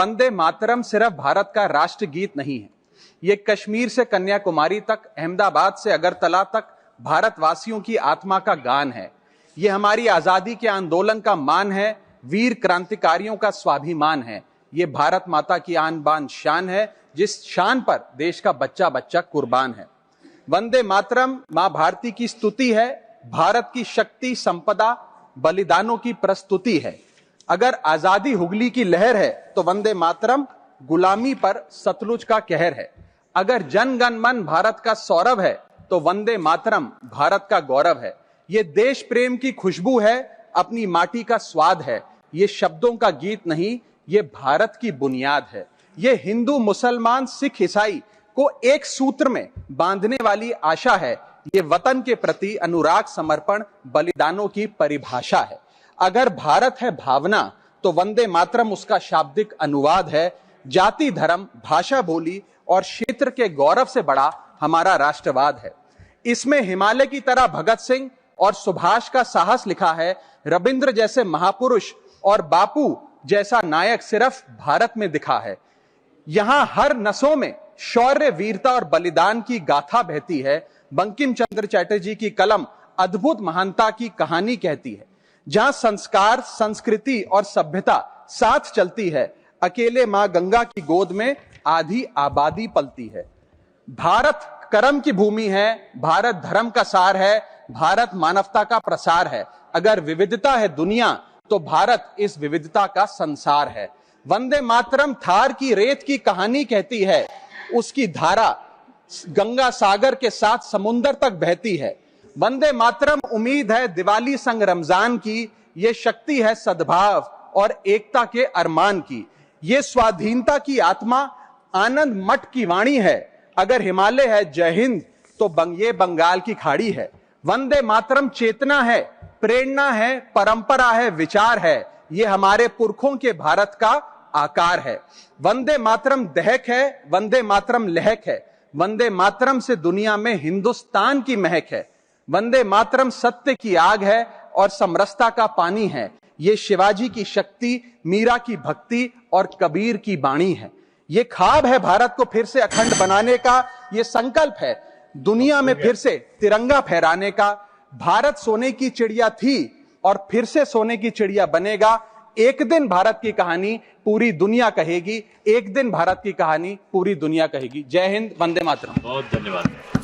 वंदे मातरम सिर्फ भारत का राष्ट्र गीत नहीं है। ये कश्मीर से कन्याकुमारी तक, अहमदाबाद से अगरतला तक भारतवासियों की आत्मा का गान है। ये हमारी आजादी के आंदोलन का मान है, वीर क्रांतिकारियों का स्वाभिमान है। ये भारत माता की आन बान शान है, जिस शान पर देश का बच्चा बच्चा कुर्बान है। वंदे मातरम मां भारती की स्तुति है, भारत की शक्ति, संपदा, बलिदानों की प्रस्तुति है। अगर आजादी हुगली की लहर है तो वंदे मातरम गुलामी पर सतलुज का कहर है। अगर जन गण मन भारत का सौरभ है तो वंदे मातरम भारत का गौरव है। ये देश प्रेम की खुशबू है, अपनी माटी का स्वाद है। ये शब्दों का गीत नहीं, ये भारत की बुनियाद है। ये हिंदू, मुसलमान, सिख, ईसाई को एक सूत्र में बांधने वाली आशा है। ये वतन के प्रति अनुराग, समर्पण, बलिदानों की परिभाषा है। अगर भारत है भावना तो वंदे मातरम उसका शाब्दिक अनुवाद है। जाति, धर्म, भाषा, बोली और क्षेत्र के गौरव से बड़ा हमारा राष्ट्रवाद है। इसमें हिमालय की तरह भगत सिंह और सुभाष का साहस लिखा है। रविंद्र जैसे महापुरुष और बापू जैसा नायक सिर्फ भारत में दिखा है। यहां हर नसों में शौर्य, वीरता और बलिदान की गाथा बहती है। बंकिम चंद्र चटर्जी की कलम अद्भुत महानता की कहानी कहती है। जहां संस्कार, संस्कृति और सभ्यता साथ चलती है, अकेले मां गंगा की गोद में आधी आबादी पलती है। भारत कर्म की भूमि है, भारत धर्म का सार है, भारत मानवता का प्रसार है। अगर विविधता है दुनिया तो भारत इस विविधता का संसार है। वंदे मातरम थार की रेत की कहानी कहती है। उसकी धारा गंगा सागर के साथ समुंदर तक बहती है। वंदे मातरम उम्मीद है दिवाली संग रमजान की। ये शक्ति है सद्भाव और एकता के अरमान की। ये स्वाधीनता की आत्मा, आनंद मठ की वाणी है। अगर हिमालय है जय हिंद तो ये बंगाल की खाड़ी है। वंदे मातरम चेतना है, प्रेरणा है, परंपरा है, विचार है। ये हमारे पुरखों के भारत का आकार है। वंदे मातरम दहक है, वंदे मातरम लहक है। वंदे मातरम से दुनिया में हिंदुस्तान की महक है। वंदे मातरम सत्य की आग है और समरसता का पानी है। ये शिवाजी की शक्ति, मीरा की भक्ति और कबीर की बाणी है। ये ख्वाब है भारत को फिर से अखंड बनाने का। ये संकल्प है दुनिया में फिर से तिरंगा फहराने का। भारत सोने की चिड़िया थी और फिर से सोने की चिड़िया बनेगा। एक दिन भारत की कहानी पूरी दुनिया कहेगी। एक दिन भारत की कहानी पूरी दुनिया कहेगी। जय हिंद, वंदे मातरम। बहुत धन्यवाद।